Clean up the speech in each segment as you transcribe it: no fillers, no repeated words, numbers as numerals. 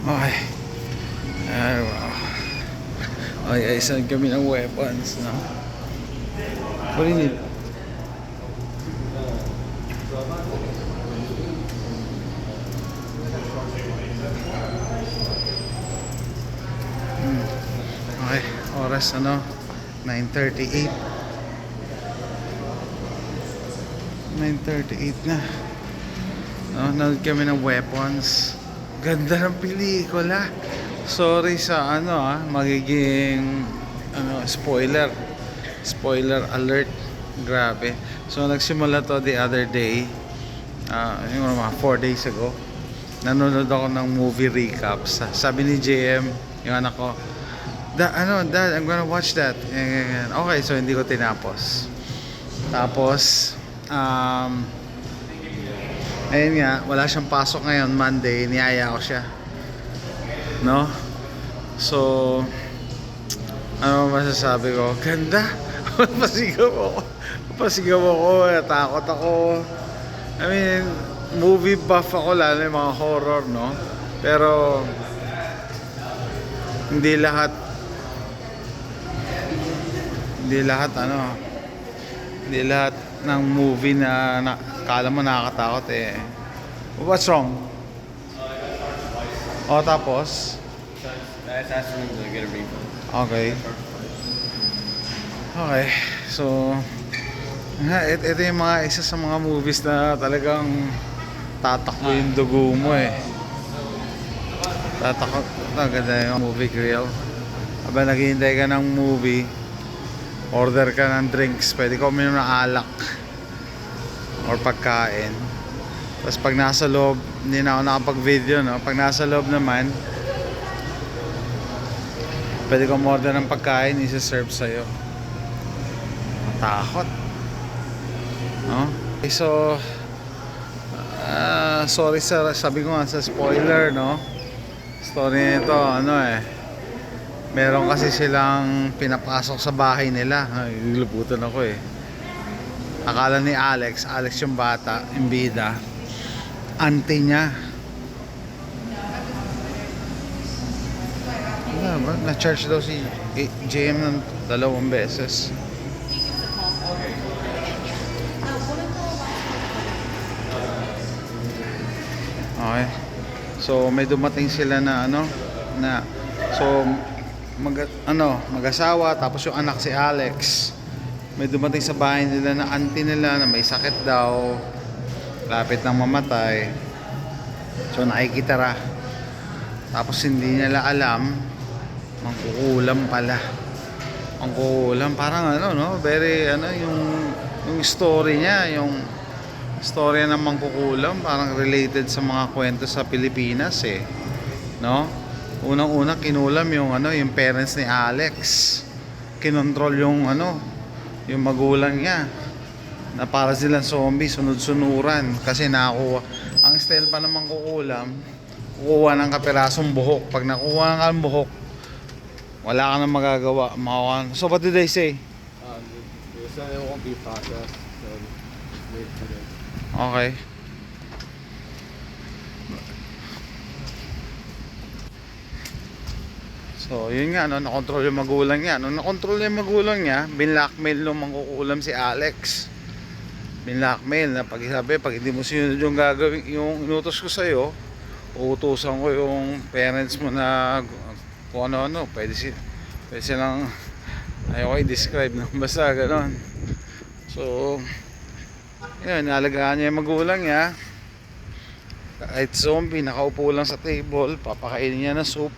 Okay. Wow. Okay, saan kami ng weapons, no? What do you need? Okay, oras ano? 9:38. 9:38 na. No, nanood kami ng weapons. Ganda ng pelikula. Sorry sa magiging spoiler. Spoiler alert. Grabe. So nagsimula to the other day. Yung mga 4 days ago. Nanonood ako ng movie recaps. Sabi ni JM, yung anak ko, Dad, I'm gonna watch that. Okay, so hindi ko tinapos. Tapos, ayun nga, wala siyang pasok ngayon, Monday, niyaya ko siya. No? So, ano masasabi ko? Ganda! Pasigaw ako. Pasigaw ako, natakot ako. I mean, movie buff ako, lalo yung mga horror, no? Pero, hindi lahat ng movie na kala mo nakakatakot eh. What's wrong? O tapos? Okay. Okay. So, ito yung isa sa mga movies na talagang tatakbo yung dugo mo eh. Tatakbo. Maganda yung movie grill. Aba naghihintay ka ng movie, order ka ng drinks, pwede ka uminom ng alak or pagkain. Tapos pag nasa loob, hindi na ako nakapag-video, no? Pag nasa loob naman, pwede ka order ng pagkain, isa-serve sa'yo. Matakot, no? Okay, so sorry sir, sabi ko nga sa spoiler, no? Story nito, meron kasi silang pinapasok sa bahay nila. Ay, lulubutan ako eh. Akala ni Alex yung bata, yung bida, auntie niya. Na-charge daw si JM ng 2 beses. Okay. So may dumating sila na mag-asawa, tapos yung anak si Alex. May dumating sa bahay nila na auntie nila na may sakit daw, lapit nang mamatay. So nakikitara. Tapos hindi nila alam, mangkukulam pala. Mangkukulam, parang very yung story niya, yung storya ng mangkukulam, parang related sa mga kwento sa Pilipinas eh, no? Unang-una kinulam yung parents ni Alex. Kinontrol yung magulang niya. Na para silang zombie, sunod-sunuran kasi nakuha. Ang style pa naman kukulam, kukuha ng kapirasong buhok. Pag nakuha ng buhok, wala ka nang magagawa. So what did they say? They said it won't be processed, so wait for it. Okay. So, yun nga, nakontrol yung magulang niya. Nung nakontrol yung magulang niya, binlockmail nung mangkukulam si Alex. Binlockmail na pag hindi mo sinunod yung gagawin, yung inutos ko sa'yo, uutusan ko yung parents mo na kung ano-ano, pwede silang, ayaw ko i-describe, no? Basta gano'n. So, yun, naalagaan niya yung magulang niya. Kahit zombie, nakaupo lang sa table, papakainin niya ng soup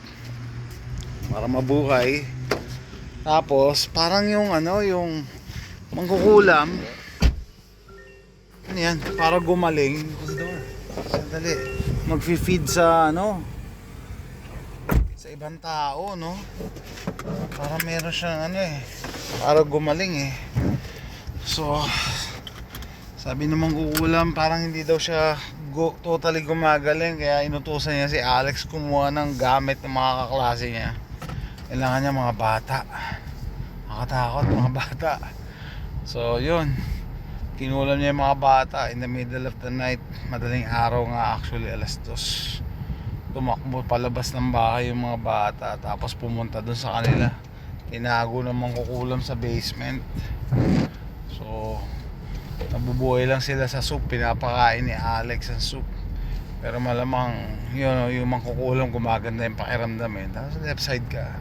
para mabuhay. Tapos parang yung mangkukulam, ano yan, para gumaling. Sandali, magfi-feed sa sa ibang tao, no? Para meron siyang para gumaling eh. So sabi ng mangkukulam, parang hindi daw siya totally gumagaling, kaya inutusan niya si Alex kumuha ng gamit ng mga kaklase niya. Kailangan niya mga bata. Nakatakot, mga bata. So yun, kinulam niya yung mga bata in the middle of the night. Madaling araw nga, actually 2:00. tumakbo palabas ng bahay yung mga bata, tapos pumunta dun sa kanila. Tinago ng mangkukulam sa basement. So nabubuhay lang sila sa soup, pinapakain ni Alex ang soup. Pero malamang yun, yung mangkukulam gumaganda yung pakiramdam eh. Tapos left side ka,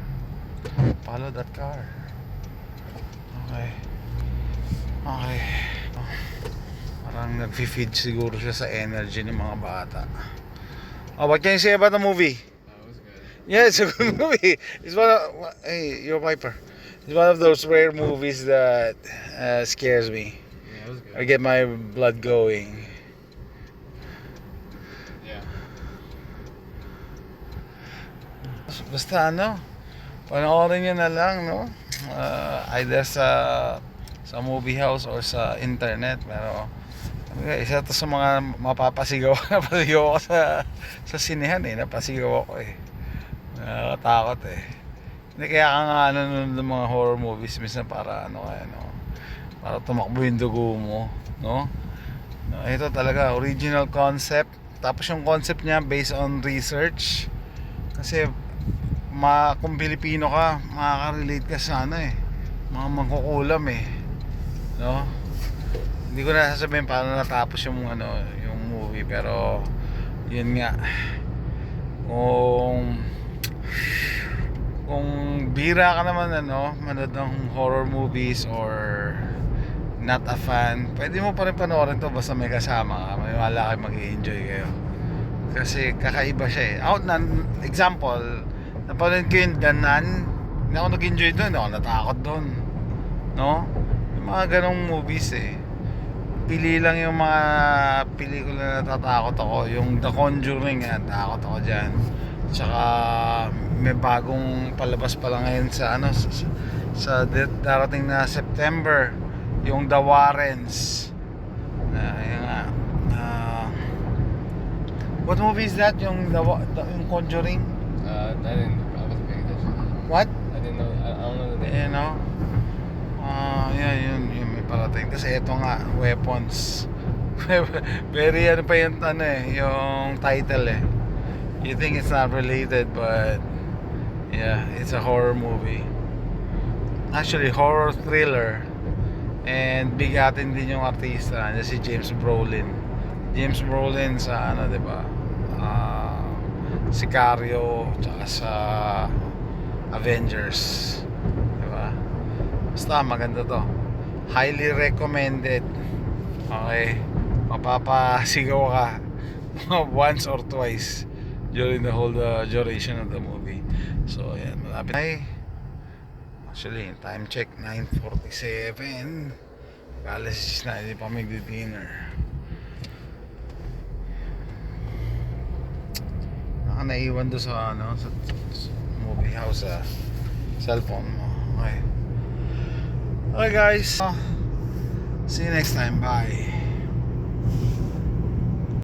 follow that car. Okay. Okay. Parang nag-feed siguro siya sa energy ng mga bata. Oh, what can you say about the movie? That was good. Yeah, it's a good movie. It's one of, hey, your wiper. It's one of those rare movies that scares me. Yeah, it was good. I get my blood going. Yeah. Basta ano, panoorin nyo na lang, no? Either sa movie house or sa internet. Pero isa to sa mga mapapasigaw. Napasigaw ako sa sinehan eh. Napasigaw ako eh. Nakakatakot eh. Hindi kaya ka nga nanonood ng mga horror movies minsan para ano kaya no, para tumakbo yung dugo mo, no? Ito talaga original concept. Tapos yung concept niya based on research. Kasi kung Pilipino ka, makaka-relate ka sa ano eh, mga mangkukulam eh, no? Hindi ko na sasabihin paano natapos yung ano, yung movie, pero yun nga, kung bira ka naman ano, manood ng horror movies or not a fan, pwede mo pa rin panoorin to basta may kasama ka, may wala kayo mag-i-enjoy kayo. Kasi kakaiba siya eh. Example, napanood ko yung The Nun, hindi ako nag-enjoy doon, ako natakot doon, no? Yung mga ganong movies eh, pili lang yung mga pelikula na natatakot ako. Yung The Conjuring, takot ako dyan. Tsaka may bagong palabas pa lang ngayon sa ano, sa darating na September, yung The Warrens. Yun nga. What movie is that? Yung yung Conjuring? I wasn't paying attention. What? I didn't know. I don't know the name. You know? Yun may parating. Kasi ito nga, Weapons. Very ano pa yung ano eh, yung title eh. You think it's not related, but yeah, it's a horror movie. Actually, horror thriller. And bigatin din yung artista, si James Brolin. James Brolin sa ano, 'di ba? Sicario, tsaka sa Avengers, 'di ba? Basta maganda to. Highly recommended. Okay. Mapapasigaw ka once or twice during the whole duration of the movie. So, ayan, malapit. Actually, time check 9:47. Alas na, hindi pa magdi-dinner. Naiwan doon sa ano, sa movie house sa cellphone mo. Okay. Okay guys. See you next time. Bye.